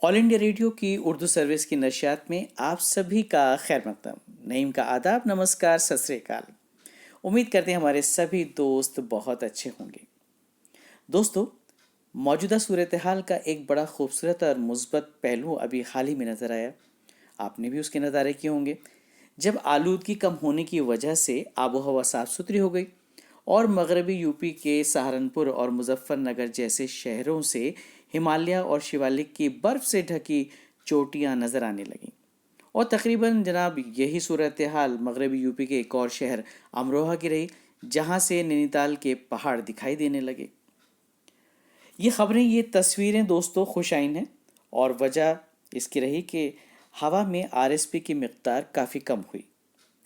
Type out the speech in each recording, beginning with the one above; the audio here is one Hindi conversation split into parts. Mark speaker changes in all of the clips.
Speaker 1: ऑल इंडिया रेडियो की उर्दू सर्विस की नशियात में आप सभी का खैर मकदम। नईम का आदाब, नमस्कार, सत श्री अकाल। उम्मीद करते हैं हमारे सभी दोस्त बहुत अच्छे होंगे। दोस्तों, मौजूदा सूरत हाल का एक बड़ा खूबसूरत और मुस्बत पहलू अभी हाल ही में नज़र आया। आपने भी उसके नज़ारे किए होंगे। जब आलूदगी कम होने की वजह से आबो हवा साफ़ सुथरी हो गई और मगरबी यूपी के सहारनपुर और मुजफ्फरनगर जैसे शहरों से हिमालय और शिवालिक की बर्फ से ढकी चोटियां नजर आने लगीं। और तकरीबन जनाब यही सूरत हाल मगरबी यूपी के एक और शहर अमरोहा की रही, जहां से नैनीताल के पहाड़ दिखाई देने लगे। ये खबरें, ये तस्वीरें दोस्तों खुशाइन हैं और वजह इसकी रही कि हवा में आरएसपी की मिकदार काफ़ी कम हुई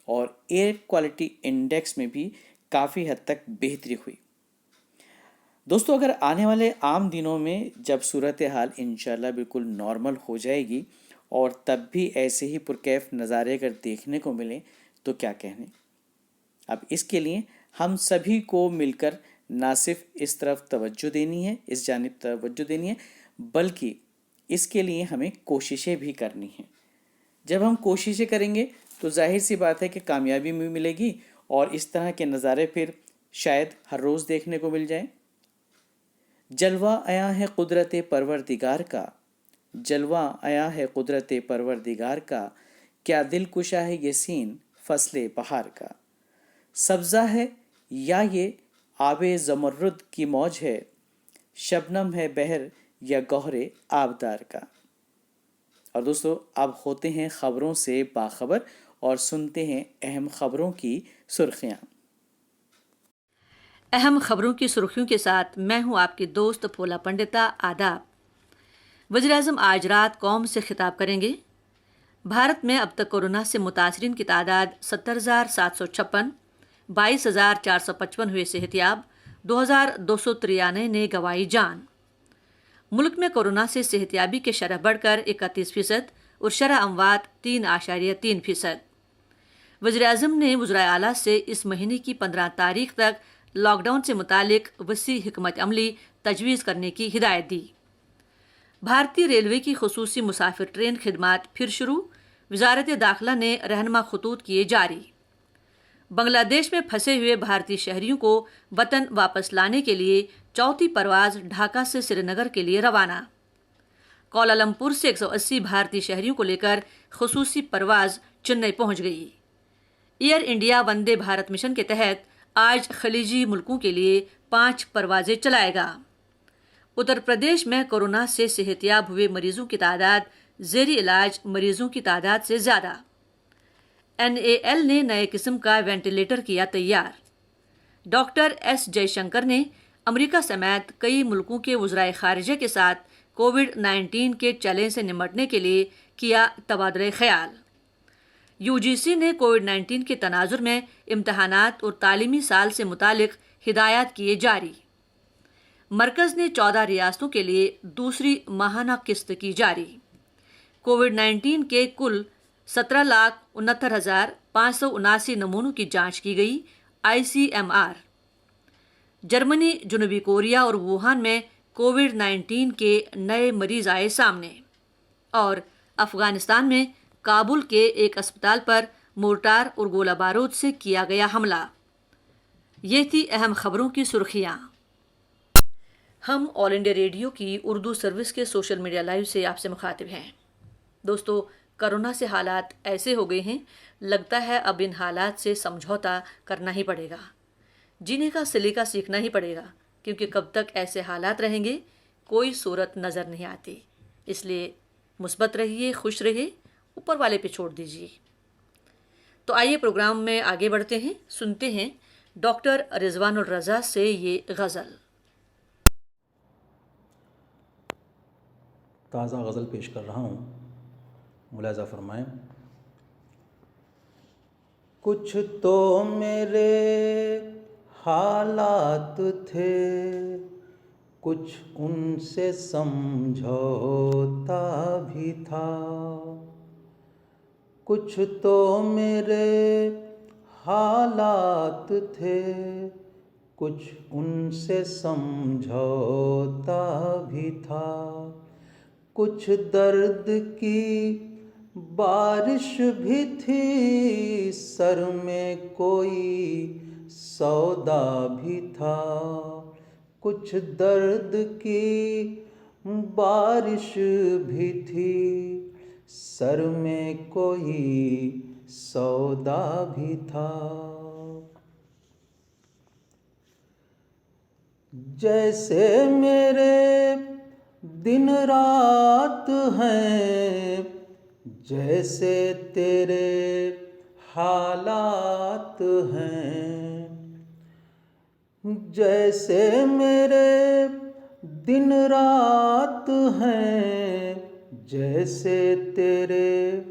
Speaker 1: और एयर क्वालिटी इंडेक्स में भी काफ़ी हद तक बेहतरी हुई। दोस्तों, अगर आने वाले आम दिनों में जब सूरत हाल इंशाल्लाह बिल्कुल नॉर्मल हो जाएगी और तब भी ऐसे ही पुरकैफ नज़ारे अगर देखने को मिले तो क्या कहने। अब इसके लिए हम सभी को मिलकर ना सिर्फ इस तरफ तवज्जो देनी है, इस जानिब तवज्जो देनी है, बल्कि इसके लिए हमें कोशिशें भी करनी हैं। जब हम कोशिशें करेंगे तो जाहिर सी बात है कि कामयाबी भी मिलेगी और इस तरह के नज़ारे फिर शायद हर रोज़ देखने को मिल जाए। जलवा आया है कुदरत परवरदिगार का, जलवा आया है कुदरत परवरदिगार का, क्या दिल कुशा है ये सीन फसले बहार का। सब्ज़ा है या ये आबे ज़मरुद की मौज है, शबनम है बहर या गौहरे आबदार का। और दोस्तों, अब होते हैं खबरों से बाखबर और सुनते हैं अहम खबरों की सुर्खियां।
Speaker 2: अहम खबरों की सुर्खियों के साथ मैं हूं आपकी दोस्त फोला पंडिता। आदाब। वज़ीर-ए-आज़म आज रात कौम से खिताब करेंगे। भारत में अब तक कोरोना से मुतासरीन की तादाद 70,756, 22,455 हुए सेहतियाब, 2,293 ने गंवाई जान। मुल्क में कोरोना से सेहतियाबी की शरह बढ़कर 31% और शरह अमवात 3.3%। वज़ीर-ए-आज़म ने वज़राए आला से इस महीने की 15 तारीख तक लॉकडाउन से मुतालिक वसी हिकमत अमली तजवीज़ करने की हिदायत दी। भारतीय रेलवे की खुसूसी मुसाफिर ट्रेन खिदमात फिर शुरू, वजारत दाखिला ने रहनुमा खतूत किए जारी। बांग्लादेश में फंसे हुए भारतीय शहरियों को वतन वापस लाने के लिए चौथी परवाज ढाका से श्रीनगर के लिए रवाना। कोलालमपुर से 180 भारतीय शहरियों को लेकर खुसूसी परवाज चेन्नई पहुंच गई। Air India Vande Bharat mission के तहत आज खलीजी मुल्कों के लिए 5 परवाजें चलाएगा। उत्तर प्रदेश में कोरोना से सेहतियाब हुए मरीजों की तादाद ज़ेरी इलाज मरीजों की तादाद से ज़्यादा। NAL ने नए किस्म का वेंटिलेटर किया तैयार। डॉक्टर S जयशंकर ने अमेरिका समेत कई मुल्कों के वज़राए ख़ारिजा के साथ कोविड-19 के चैलेंज से निमटने के लिए किया तबादला ख्याल। UGC ने कोविड-19 के तनाजुर में इम्तहानात और तालीमी साल से मुतालिक हिदायत किए जारी। मरकज़ ने 14 रियासतों के लिए दूसरी माहाना किस्त की जारी। कोविड-19 के कुल 17,69,579 नमूनों की जांच की गई। ICMR। जर्मनी, जनूबी कोरिया और वुहान में कोविड-19 के नए मरीज आए सामने। और अफगानिस्तान में काबुल के एक अस्पताल पर मोर्टार और गोला बारूद से किया गया हमला। ये थी अहम खबरों की सुर्खियां। हम ऑल इंडिया रेडियो की उर्दू सर्विस के सोशल मीडिया लाइव से आपसे मुखातिब हैं। दोस्तों, कोरोना से हालात ऐसे हो गए हैं, लगता है अब इन हालात से समझौता करना ही पड़ेगा, जीने का सलीका सीखना ही पड़ेगा, क्योंकि कब तक ऐसे हालात रहेंगे कोई सूरत नज़र नहीं आती। इसलिए मुस्बत रहिए, खुश रहिए, ऊपर वाले पे छोड़ दीजिए। तो आइए प्रोग्राम में आगे बढ़ते हैं, सुनते हैं डॉक्टर रिजवानुर रज़ा से ये गज़ल।
Speaker 3: ताज़ा गज़ल पेश कर रहा हूँ, मुलाज़ा फरमाएं। कुछ तो मेरे हालात थे, कुछ उनसे समझौता भी था। कुछ तो मेरे हालात थे, कुछ उनसे समझौता भी था। कुछ दर्द की बारिश भी थी, सर में कोई सौदा भी था। कुछ दर्द की बारिश भी थी, सर में कोई सौदा भी था। जैसे मेरे दिन रात हैं, जैसे तेरे हालात हैं। जैसे मेरे दिन रात हैं, जैसे तेरे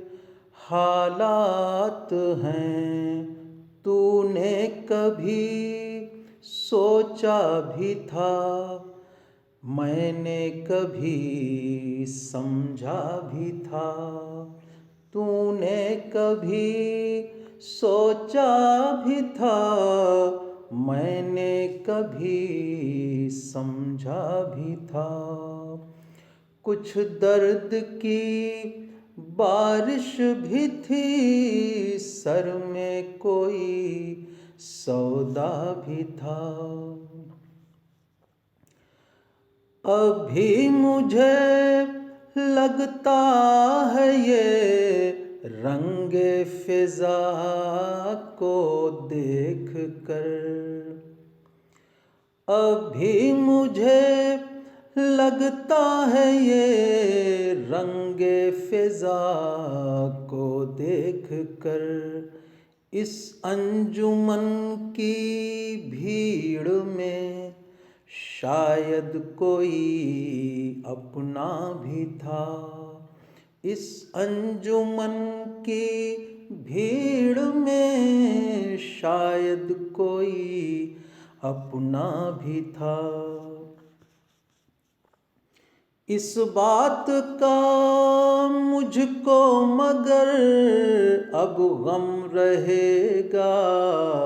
Speaker 3: हालात हैं। तूने कभी सोचा भी था, मैंने कभी समझा भी था। तूने कभी सोचा भी था, मैंने कभी समझा भी था। कुछ दर्द की बारिश भी थी, सर में कोई सौदा भी था। अभी मुझे लगता है ये रंगे फिजा को देख कर। अभी मुझे लगता है ये रंगे फिजा को देख कर। इस अंजुमन की भीड़ में शायद कोई अपना भी था। इस अंजुमन की भीड़ में शायद कोई अपना भी था। इस बात का मुझको मगर अब गम रहेगा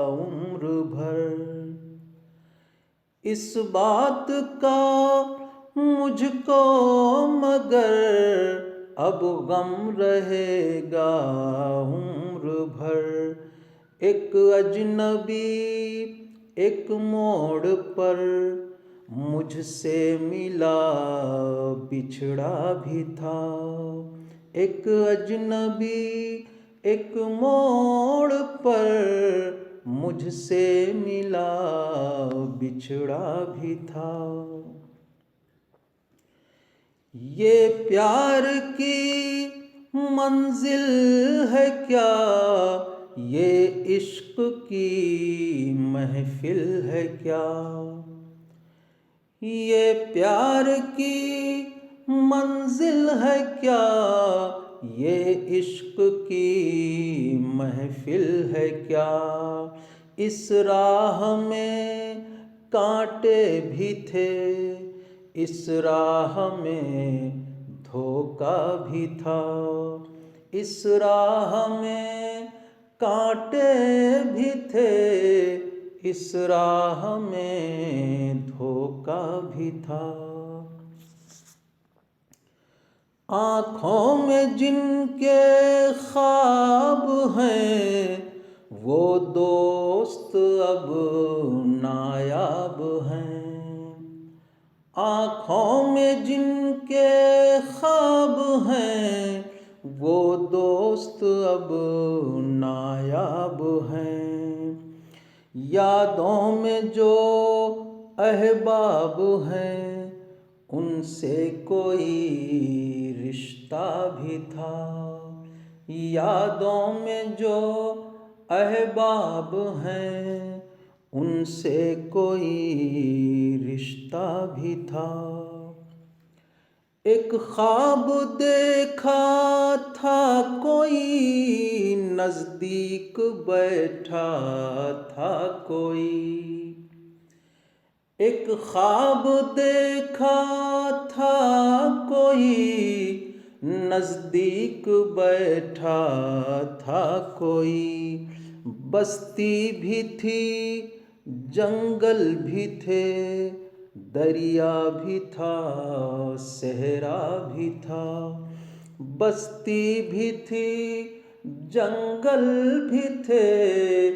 Speaker 3: उम्र भर। इस बात का मुझको मगर अब गम रहेगा उम्र भर। एक अजनबी एक मोड़ पर मुझसे मिला बिछड़ा भी था। एक अजनबी एक मोड़ पर मुझसे मिला बिछड़ा भी था। ये प्यार की मंजिल है क्या, ये इश्क की महफिल है क्या। ये प्यार की मंजिल है क्या, ये इश्क की महफिल है क्या। इस राह में कांटे भी थे, इस राह में धोखा भी था। इस राह में कांटे भी थे, इस राह में धोखा भी था। आँखों में जिनके ख्वाब हैं, वो दोस्त अब नायाब हैं। आँखों में जिनके ख्वाब हैं, वो दोस्त अब नायाब हैं। यादों में जो अहबाब हैं, उनसे कोई रिश्ता भी था। यादों में जो अहबाब हैं, उनसे कोई रिश्ता भी था। एक ख्वाब देखा था कोई, नजदीक बैठा था कोई। एक ख्वाब देखा था कोई, नजदीक बैठा था कोई। बस्ती भी थी, जंगल भी थे, दरिया भी था, सहरा भी था, बस्ती भी थी, जंगल भी थे,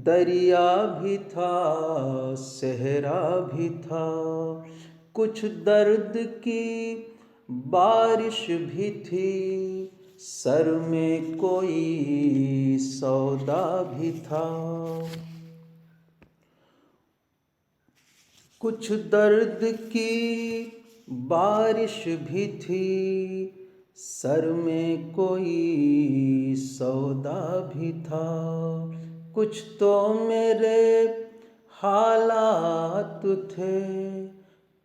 Speaker 3: दरिया भी था, सहरा भी था, कुछ दर्द की बारिश भी थी, सर में कोई सौदा भी था। कुछ दर्द की बारिश भी थी, सर में कोई सौदा भी था, कुछ तो मेरे हालात थे,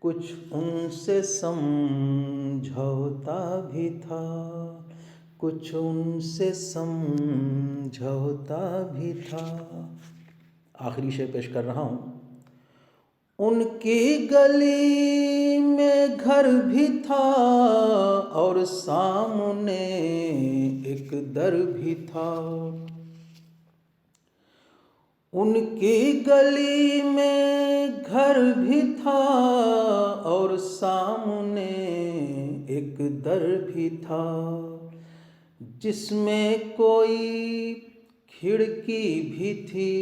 Speaker 3: कुछ उनसे समझौता भी था, कुछ उनसे समझौता भी था। आखिरी शेर पेश कर रहा हूँ। उनकी गली में घर भी था और सामने एक दर भी था। उनकी गली में घर भी था और सामने एक दर भी था, जिसमें कोई खिड़की भी थी,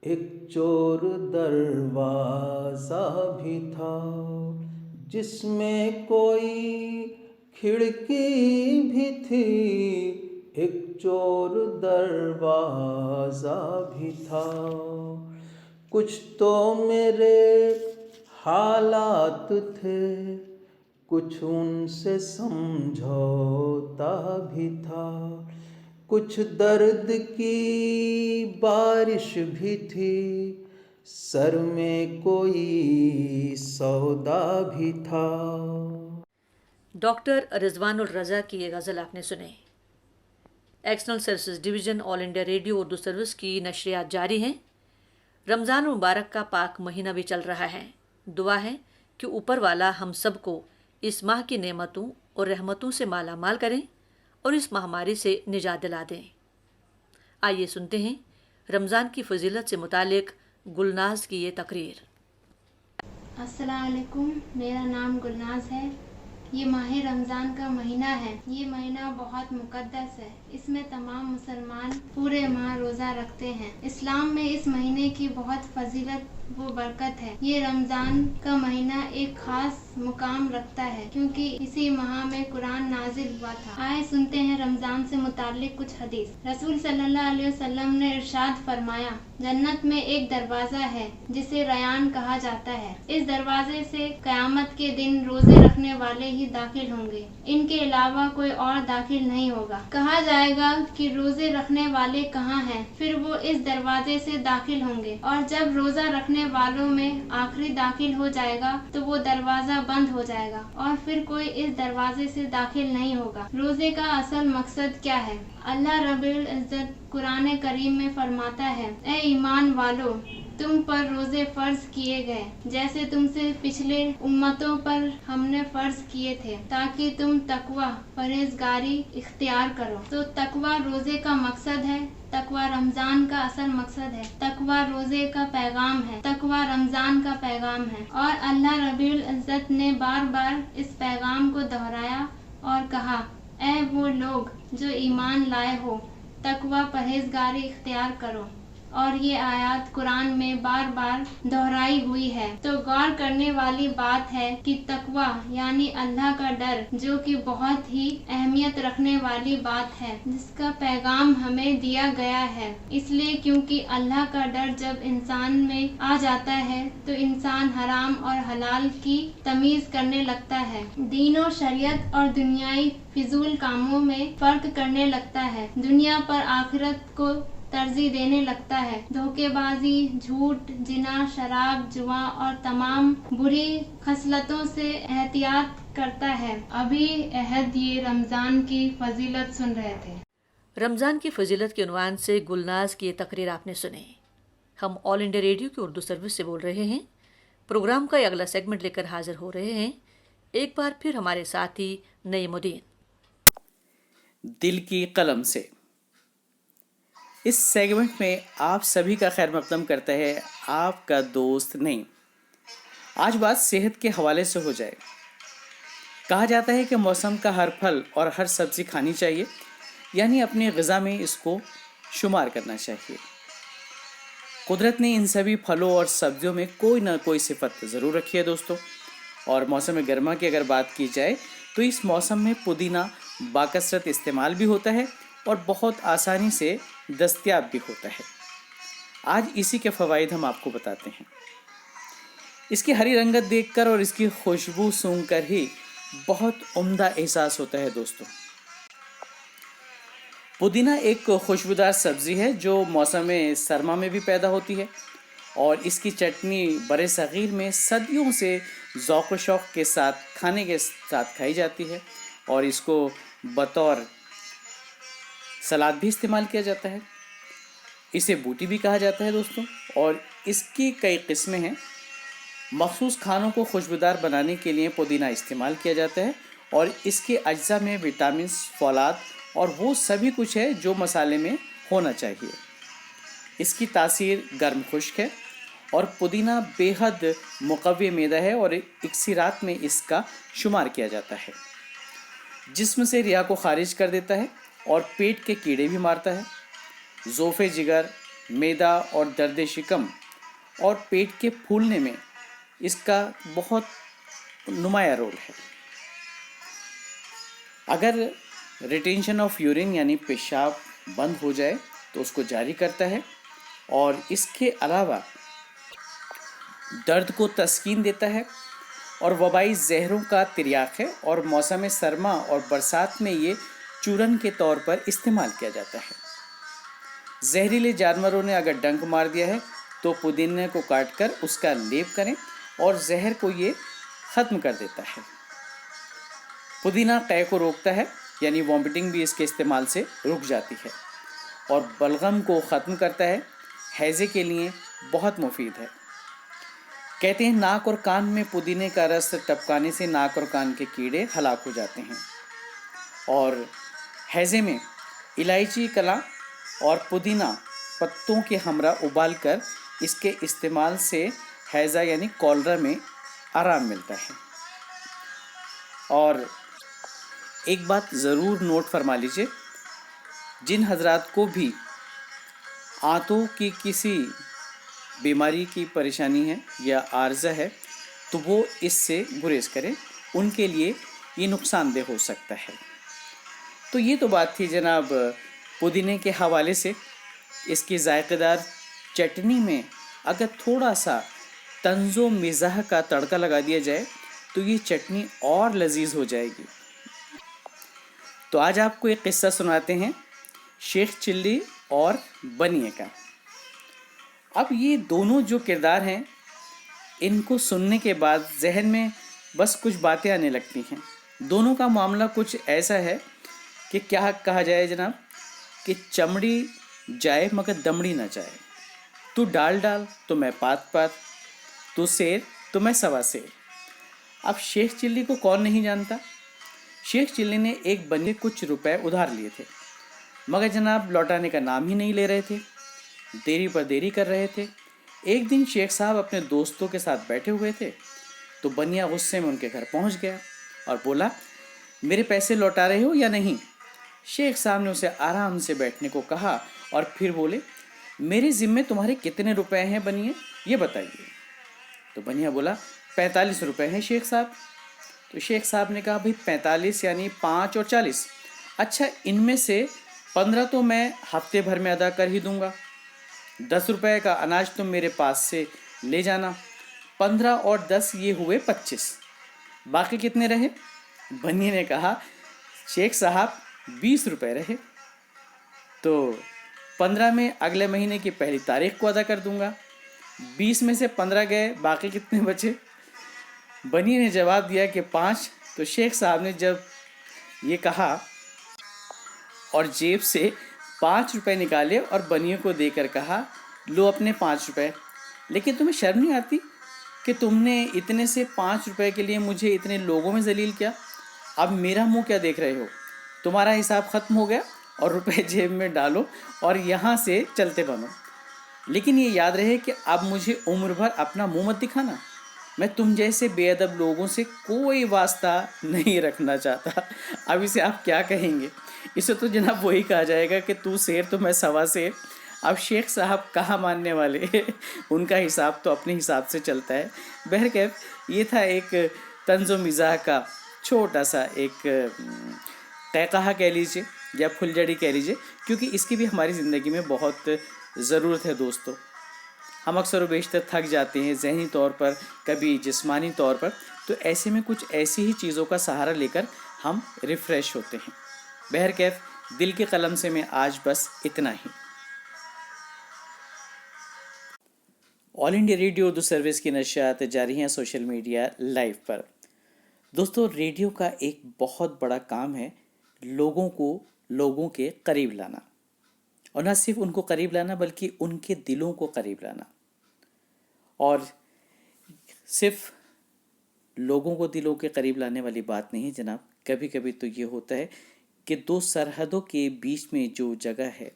Speaker 3: एक चोर दरवाज़ा भी था, जिसमें कोई खिड़की भी थी, एक चोर दरवाज़ा भी था। कुछ तो मेरे हालात थे, कुछ उनसे समझौता भी था, कुछ दर्द की बारिश भी थी, सर में कोई सौदा भी था।
Speaker 2: डॉक्टर रिजवानुल रज़ा की ये गज़ल आपने सुनी। External services division all India Radio Urdu service की नशरियात जारी हैं। रमज़ान मुबारक का पाक महीना भी चल रहा है। दुआ है कि ऊपर वाला हम सबको इस माह की नेमतों और रहमतों से माला माल करें और इस महामारी से निजात दिला दें। आइए सुनते हैं रमज़ान की फजीलत से मुतालिक गुलनाज की ये तकरीर।
Speaker 4: अस्सलाम वालेकुम, मेरा नाम गुलनाज है। ये माह रमज़ान का महीना है। ये महीना बहुत मुकद्दस है। इसमें तमाम मुसलमान पूरे माह रोज़ा रखते हैं। इस्लाम में इस महीने की बहुत फजीलत वो बरकत है। ये रमज़ान का महीना एक खास मुकाम रखता है क्योंकि इसी माह में कुरान नाजिल हुआ था। आए सुनते हैं रमज़ान से मुताल्लिक कुछ हदीस। रसूल सल्लल्लाहु अलैहि वसल्लम ने इरशाद फरमाया, जन्नत में एक दरवाज़ा है जिसे रयान कहा जाता है। इस दरवाजे से क़यामत के दिन रोजे रखने वाले ही दाखिल होंगे, इनके अलावा कोई और दाखिल नहीं होगा। कहा जाएगा कि रोजे रखने वाले कहाँ हैं? फिर वो इस दरवाजे से दाखिल होंगे और जब रोजा रखने वालों में आखिरी दाखिल हो जाएगा तो वो दरवाजा बंद हो जाएगा और फिर कोई इस दरवाजे से दाखिल नहीं होगा। रोजे का असल मकसद क्या है? अल्लाह रब्बुल इज्जत कुरान करीम में फरमाता है, ए ईमान वालो, तुम पर रोजे फर्ज किए गए जैसे तुमसे पिछले उम्मतों पर हमने फर्ज किए थे, ताकि तुम तकवा परहेजगारी इख्तियार करो। तो तकवा रोजे का मकसद है। तकवा रमजान का असल मकसद है। तकवा रोजे का पैगाम है। तकवा रमजान का पैगाम है और अल्लाह रब्बुल इज्जत ने बार बार इस पैगाम को दोहराया और कहा, ए वो लोग जो ईमान लाए हो, तकवा परहेजगारी इख्तियार करो। और ये आयत कुरान में बार बार दोहराई हुई है। तो गौर करने वाली बात है कि तकवा यानी अल्लाह का डर, जो कि बहुत ही अहमियत रखने वाली बात है, जिसका पैगाम हमें दिया गया है। इसलिए क्योंकि अल्लाह का डर जब इंसान में आ जाता है तो इंसान हराम और हलाल की तमीज करने लगता है, दीन और शरीयत और दुनियाई फिजूल कामों में फर्क करने लगता है, दुनिया पर आखिरत को तरजीह देने लगता है, धोखेबाजी, झूठ, जिना, शराब, जुआ और तमाम बुरी खसलतों से एहतियात करता है। अभी अहद ये रमज़ान की फजीलत सुन रहे थे।
Speaker 2: रमज़ान की फजीलत के उन्वान से गुलनाज की ये तकरीर आपने सुनी। हम ऑल इंडिया रेडियो की उर्दू सर्विस से बोल रहे हैं। प्रोग्राम का अगला सेगमेंट लेकर हाजिर हो रहे हैं एक बार फिर हमारे साथी नईमुद्दीन।
Speaker 1: दिल की कलम से इस सेगमेंट में आप सभी का खैर मकदम करता है आपका दोस्त नईम। आज बात सेहत के हवाले से हो जाए। कहा जाता है कि मौसम का हर फल और हर सब्जी खानी चाहिए, यानी अपनी ग़िज़ा में इसको शुमार करना चाहिए। कुदरत ने इन सभी फलों और सब्जियों में कोई ना कोई सिफत ज़रूर रखी है दोस्तों। और मौसम गर्मा की अगर बात की जाए तो इस मौसम में पुदीना बाकसरत इस्तेमाल भी होता है और बहुत आसानी से दस्तयाब भी होता है। आज इसी के फ़वाइद हम आपको बताते हैं। इसकी हरी रंगत देखकर और इसकी खुशबू सूंघकर ही बहुत उम्दा एहसास होता है दोस्तों। पुदीना एक खुशबूदार सब्ज़ी है जो मौसम सरमा में भी पैदा होती है और इसकी चटनी बड़े सग़ीर में सदियों से ज़ौक़ व शौक़ के साथ खाने के साथ खाई जाती है और इसको बतौर सलाद भी इस्तेमाल किया जाता है। इसे बूटी भी कहा जाता है दोस्तों और इसकी कई किस्में हैं। मखसूस खानों को खुशबूदार बनाने के लिए पुदीना इस्तेमाल किया जाता है और इसके अज्जा में विटामिन, फौलाद और वो सभी कुछ है जो मसाले में होना चाहिए। इसकी तासीर गर्म खुश्क है और पुदीना बेहद मुक़व्वी मेदा है और इक्सिरात में इसका शुमार किया जाता है। जिस्म से रिया को खारिज कर देता है और पेट के कीड़े भी मारता है। ज़ोफ़े जिगर, मैदा और दर्द शिकम और पेट के फूलने में इसका बहुत नुमाया रोल है। अगर रिटेंशन ऑफ यूरिन यानी पेशाब बंद हो जाए तो उसको जारी करता है और इसके अलावा दर्द को तस्कीन देता है और वबाई जहरों का तिर्याक है और मौसम सरमा और बरसात में ये चूरन के तौर पर इस्तेमाल किया जाता है। जहरीले जानवरों ने अगर डंक मार दिया है तो पुदीने को काट कर उसका लेप करें और जहर को ये ख़त्म कर देता है। पुदीना कै को रोकता है यानी वॉमिटिंग भी इसके इस्तेमाल से रुक जाती है और बलगम को ख़त्म करता है। हैज़े के लिए बहुत मुफीद है। कहते हैं नाक और कान में पुदीने का रस टपकाने से नाक और कान के कीड़े हलाक हो जाते हैं और हैज़े में इलायची कला और पुदीना पत्तों के हमरा उबाल कर इसके इस्तेमाल से हैज़ा यानी कॉलरा में आराम मिलता है। और एक बात ज़रूर नोट फरमा लीजिए, जिन हजरात को भी आंतों की किसी बीमारी की परेशानी है या आर्ज़ा है तो वो इससे गुरेज करें, उनके लिए ये नुकसानदेह हो सकता है। तो ये तो बात थी जनाब पुदीने के हवाले से। इसकी जायकेदार चटनी में अगर थोड़ा सा तंज़ो मिज़ाह का तड़का लगा दिया जाए तो ये चटनी और लजीज हो जाएगी। तो आज आपको एक किस्सा सुनाते हैं शेख चिल्ली और बनिए का। अब ये दोनों जो किरदार हैं इनको सुनने के बाद जहन में बस कुछ बातें आने लगती हैं। दोनों का मामला कुछ ऐसा है कि क्या कहा जाए जनाब कि चमड़ी जाए मगर दमड़ी ना जाए। तू डाल डाल तो मैं पात पात, तू शेर तो मैं सवा शेर। अब शेख चिल्ली को कौन नहीं जानता। शेख चिल्ली ने एक बनिए कुछ रुपए उधार लिए थे मगर जनाब लौटाने का नाम ही नहीं ले रहे थे, देरी पर देरी कर रहे थे। एक दिन शेख साहब अपने दोस्तों के साथ बैठे हुए थे तो बनिया गुस्से में उनके घर पहुंच गया और बोला, मेरे पैसे लौटा रहे हो या नहीं। शेख साहब ने उसे आराम से बैठने को कहा और फिर बोले, मेरे ज़िम्मे तुम्हारे कितने रुपए हैं बनिए, ये बताइए। तो बनिया बोला, 45 रुपए हैं शेख साहब। तो शेख साहब ने कहा, भाई 45 यानी 5 और 40। अच्छा, इनमें से 15 तो मैं हफ्ते भर में अदा कर ही दूंगा। 10 रुपए का अनाज तुम मेरे पास से ले जाना। 15 और 10 ये हुए 25। बाकी कितने रहे। बनिए ने कहा, शेख साहब 20 रुपए रहे। तो 15 में अगले महीने की पहली तारीख को अदा कर दूंगा। 20 में से 15 गए, बाकी कितने बचे। बनिए ने जवाब दिया कि 5। तो शेख साहब ने जब ये कहा और जेब से 5 रुपए निकाले और बनिए को देकर कहा, लो अपने 5 रुपए। लेकिन तुम्हें शर्म नहीं आती कि तुमने इतने से 5 रुपए के लिए मुझे इतने लोगों में जलील किया। अब मेरा मुंह क्या देख रहे हो। तुम्हारा हिसाब ख़त्म हो गया और रुपए जेब में डालो और यहाँ से चलते बनो। लेकिन ये याद रहे कि अब मुझे उम्र भर अपना मुंह मत दिखाना। मैं तुम जैसे बेअदब लोगों से कोई वास्ता नहीं रखना चाहता। अब इसे आप क्या कहेंगे? इसे तो जनाब वही कहा जाएगा कि तू शेर तो मैं सवा शेर। अब शेख साहब कहाँ मानने वाले उनका हिसाब तो अपने हिसाब से चलता है। बहरकैफ ये था एक तंज़ो मिज़ाह का छोटा सा एक तहक़ा कह लीजिए या फुलझड़ी कह लीजिए, क्योंकि इसकी भी हमारी ज़िंदगी में बहुत ज़रूरत है दोस्तों। हम अक्सर व बेशतर थक जाते हैं ज़हनी तौर पर, कभी जिस्मानी तौर पर, तो ऐसे में कुछ ऐसी ही चीज़ों का सहारा लेकर हम रिफ़्रेश होते हैं। बहरकैफ दिल के कलम से मैं आज बस इतना ही। All India Radio Urdu service की नशियात जारी हैं सोशल मीडिया लाइव पर। दोस्तों, रेडियो का एक बहुत बड़ा काम है लोगों को लोगों के करीब लाना, और न सिर्फ उनको करीब लाना बल्कि उनके दिलों को करीब लाना। और सिर्फ लोगों को दिलों के करीब लाने वाली बात नहीं जनाब, कभी कभी तो ये होता है कि दो सरहदों के बीच में जो जगह है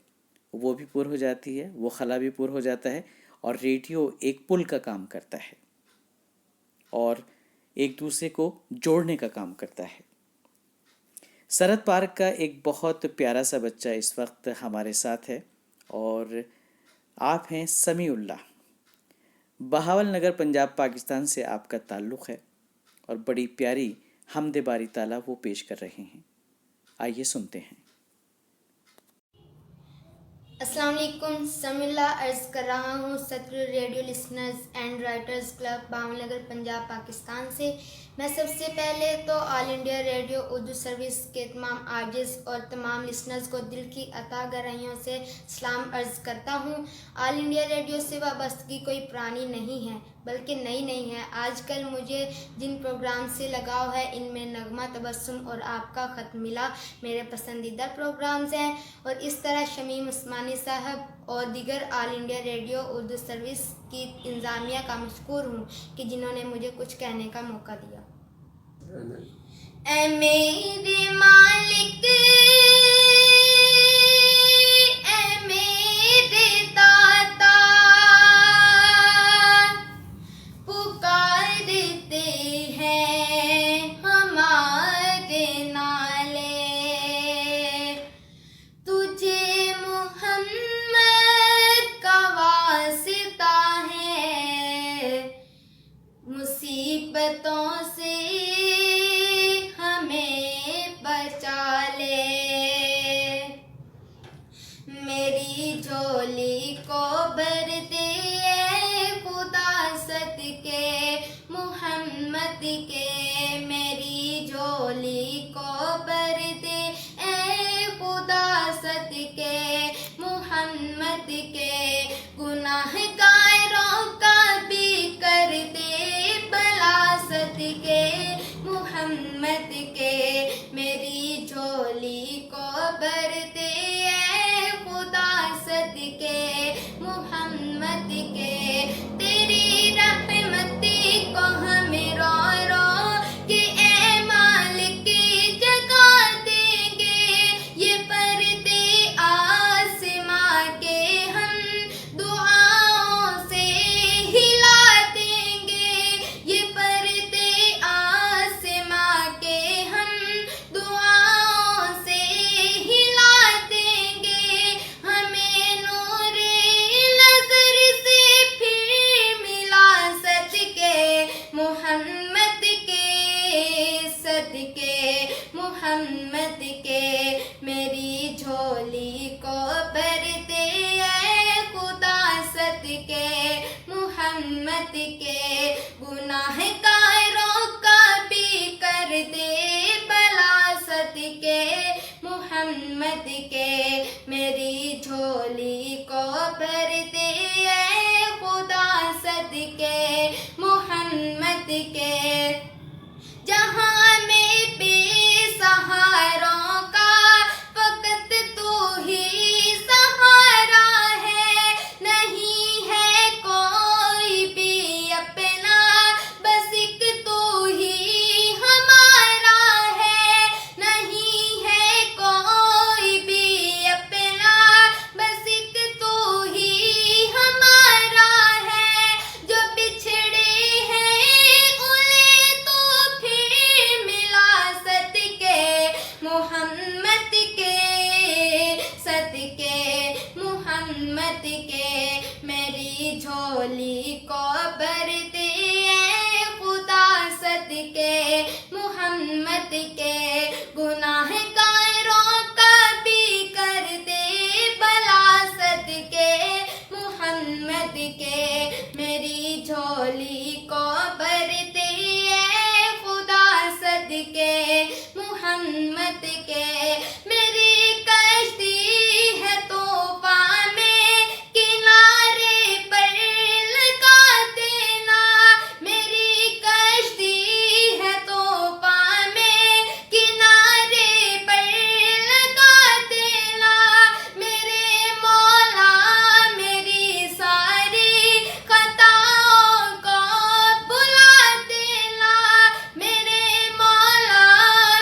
Speaker 1: वो भी पुर हो जाती है, वो खला भी पुर हो जाता है, और रेडियो एक पुल का काम करता है और एक दूसरे को जोड़ने का काम करता है। सरहद पार्क का एक बहुत प्यारा सा बच्चा इस वक्त हमारे साथ है और आप हैं समीउल्लाह। बहावल नगर पंजाब पाकिस्तान से आपका ताल्लुक़ है और बड़ी प्यारी हमदे बारी ताला वो पेश कर रहे हैं। आइए सुनते हैं।
Speaker 5: अस्सलाम वालेकुम। समीउल्लाह अर्ज़ कर रहा हूँ सत्र radio listeners and writers club Bahawal Nagar Punjab Pakistan से। मैं सबसे पहले तो All India Radio Urdu service के तमाम आर्टिस्ट और तमाम लिसनर्स को दिल की अता गहराइयों से सलाम अर्ज़ करता हूँ। ऑल इंडिया रेडियो से वाबस्तगी कोई पुरानी नहीं है बल्कि नई नहीं है। आजकल मुझे जिन प्रोग्राम से लगाव है इनमें नगमा, तबस्सुम और आपका ख़त मिला मेरे पसंदीदा प्रोग्राम्स हैं, और इस तरह शमीम उस्मानी साहब और दीगर all India Radio Urdu service की इंतज़ामिया का मशकूर हूँ कि जिन्होंने मुझे कुछ कहने का मौका दिया। ऐ मेरे मालिक, ऐ मेरे दाता, पुकारते हैं हमारे नाले, तुझे मुहम्मद का वास्ता है, मुसीबतों से हमें बचा ले। मेरी झोली को भर दे खुदा सदके मुहम्मद के, मेरी झोली को भर दे खुदा सदके मुहम्मद के, गुनाहगारों का भी कर दे भला सदके मुहम्मद के, मेरी झोली को भर दे खुदा सदके मुहम्मद के। तेरी रहमती को हमें रो रो कि ए मालिक जगा देंगे, ये पर्दे आसमां के हम दुआओं से हिला देंगे, ये पर्दे आसमां के हम दुआओं से हिला देंगे। हमें नूरे नजर से फिर मिला सदके मुहम्मद के, सदके मुहम्मद के, मेरी झोली को भर दे खुदा सदके मुहम्मद के, गुनाहगारों का भी कर दे भला सदके मुहम्मद के, मेरी झोली को भर दे खुदा सदके मुहम्मद के। जहाँ में बेसहारों का फकत तू ही सहारा है, नहीं है कोई भी अपना बस एक तू ही हमारा है, नहीं है कोई भी अपना बस एक तू ही हमारा है। जो बिछड़े हैं मुहम्मद के मेरी झोली को भरते ऐ खुदा सदके मुहम्मद के गुनाहगारों का भी कर दे भला सदके मुहम्मद के मेरी झोली को भरते ऐ खुदा सदके मुहम्मद के मेरी कश्ती है तोबा में किनारे पर लगा देना मेरी कश्ती है तोबा में किनारे पर लगा देना मेरे मौला मेरी सारी खताओं को भुला देना मेरे मौला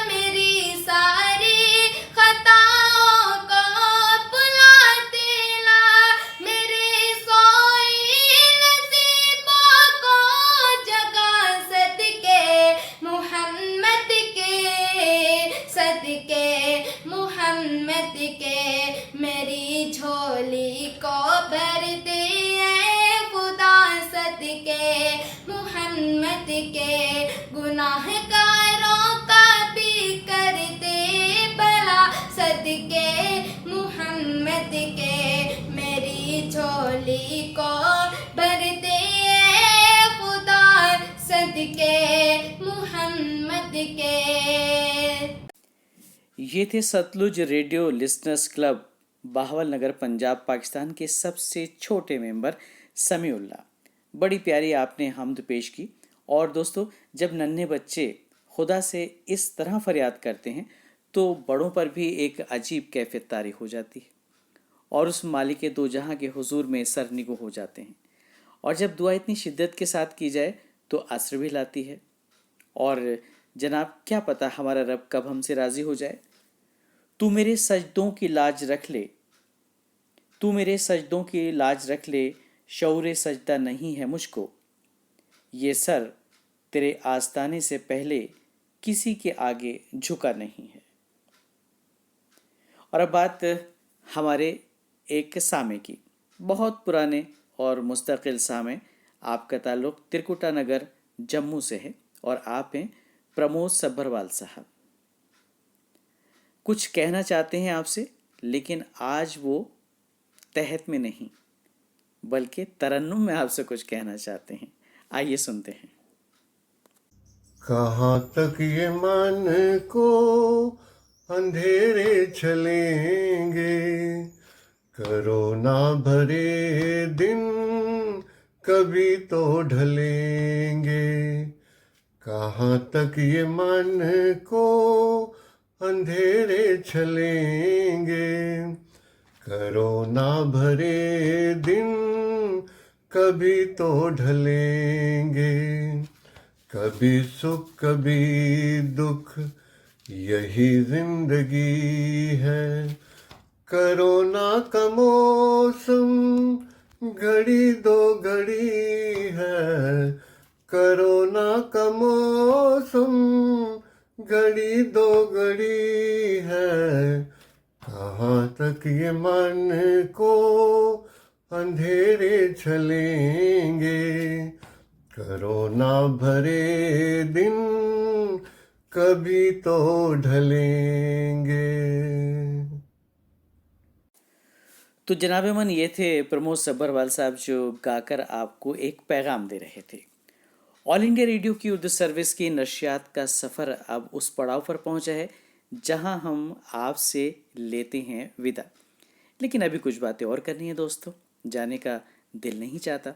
Speaker 5: मेरी सारी खताओं को भुला देना मेरे सोई नसीबों को जगा सदके मुहम्मद के सदके मुहम्मद के मेरी झोली को भर दे ऐ खुदा सदके मुहम्मद के गुनाहगारों का भी कर दे भला सदके मुहम्मद के मेरी झोली को भर दे ऐ खुदा सदके मुहम्मद के।
Speaker 1: ये थे सतलुज रेडियो लिसनर्स क्लब बाहवल नगर पंजाब पाकिस्तान के सबसे छोटे मेंबर समीउल्लाह। बड़ी प्यारी आपने हमद पेश की। और दोस्तों, जब नन्हे बच्चे खुदा से इस तरह फरियाद करते हैं तो बड़ों पर भी एक अजीब कैफियत तारी हो जाती है और उस मालिक दो जहां के हुजूर में सरनिगो हो जाते हैं। और जब दुआ इतनी शिद्दत के साथ की जाए तो असर भी लाती है। और जनाब, क्या पता हमारा रब कब हमसे राज़ी हो जाए। तू मेरे सजदों की लाज रख ले, तू मेरे सजदों की लाज रख ले, शौरे सजदा नहीं है मुझको, ये सर तेरे आस्ताने से पहले किसी के आगे झुका नहीं है। और अब बात हमारे एक सामे की, बहुत पुराने और मुस्तकिल सामे। आपका ताल्लुक़ त्रिकुटा नगर जम्मू से है और आप हैं प्रमोद सब्बरवाल साहब। कुछ कहना चाहते हैं आपसे, लेकिन आज वो तहत में नहीं बल्कि तरन्नुम में आपसे कुछ कहना चाहते हैं। आइए सुनते हैं।
Speaker 6: कहाँ तक ये मन को अंधेरे चलेंगे, कोरोना भरे दिन कभी तो ढलेंगे। कहाँ तक ये मन को अंधेरे चलेंगे, कोरोना भरे दिन कभी तो ढलेंगे। कभी सुख कभी दुख यही जिंदगी है, कोरोना का मौसम घड़ी दो घड़ी है, कोरोना का मौसम घड़ी दो घड़ी है। कहाँ तक ये मन को अंधेरे चलेंगे, कोरोना भरे दिन कभी तो ढलेंगे।
Speaker 1: तो जनाब मन, ये थे प्रमोद सब्बरवाल साहब जो गाकर आपको एक पैगाम दे रहे थे। ऑल इंडिया रेडियो की उर्दू सर्विस की नशियात का सफ़र अब उस पड़ाव पर पहुंचा है जहां हम आपसे लेते हैं विदा। लेकिन अभी कुछ बातें और करनी है दोस्तों, जाने का दिल नहीं चाहता।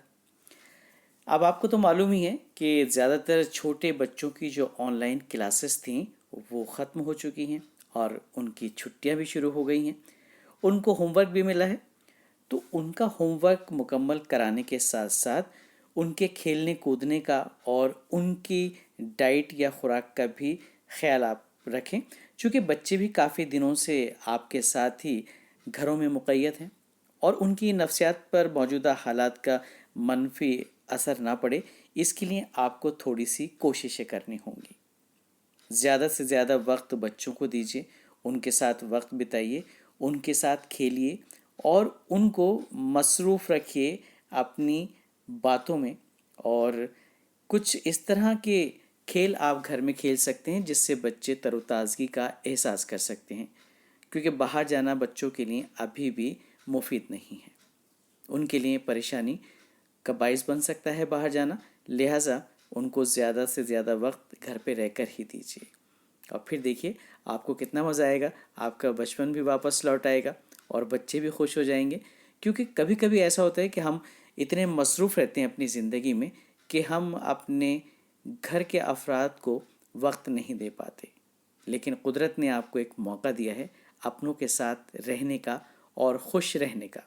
Speaker 1: अब आपको तो मालूम ही है कि ज़्यादातर छोटे बच्चों की जो ऑनलाइन क्लासेस थीं वो ख़त्म हो चुकी हैं और उनकी छुट्टियां भी शुरू हो गई हैं। उनको होमवर्क भी मिला है, तो उनका होमवर्क मुकम्मल कराने के साथ साथ उनके खेलने कूदने का और उनकी डाइट या खुराक का भी ख्याल आप रखें, चूँकि बच्चे भी काफ़ी दिनों से आपके साथ ही घरों में मुक़य्यद हैं और उनकी नफ्सियात पर मौजूदा हालात का मनफी असर ना पड़े, इसके लिए आपको थोड़ी सी कोशिशें करनी होंगी। ज़्यादा से ज़्यादा वक्त बच्चों को दीजिए, उनके साथ वक्त बिताइए, उनके साथ खेलिए और उनको मसरूफ़ रखिए अपनी बातों में। और कुछ इस तरह के खेल आप घर में खेल सकते हैं जिससे बच्चे तरोताज़गी का एहसास कर सकते हैं, क्योंकि बाहर जाना बच्चों के लिए अभी भी मुफीद नहीं है। उनके लिए परेशानी का बाइस बन सकता है बाहर जाना, लिहाजा उनको ज़्यादा से ज़्यादा वक्त घर पे रहकर ही दीजिए। और फिर देखिए आपको कितना मज़ा आएगा, आपका बचपन भी वापस लौट आएगा और बच्चे भी खुश हो जाएंगे। क्योंकि कभी कभी ऐसा होता है कि हम इतने मसरूफ़ रहते हैं अपनी ज़िंदगी में कि हम अपने घर के अफराद को वक्त नहीं दे पाते, लेकिन कुदरत ने आपको एक मौका दिया है अपनों के साथ रहने का और खुश रहने का।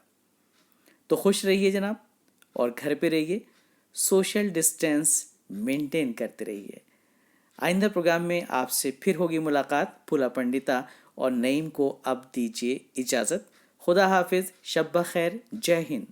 Speaker 1: तो खुश रहिए जनाब, और घर पे रहिए, सोशल डिस्टेंस मेंटेन करते रहिए। आइंदा प्रोग्राम में आपसे फिर होगी मुलाकात। फूला पंडिता और नईम को अब दीजिए इजाज़त। खुदा हाफिज़, शब खैर, जय हिंद।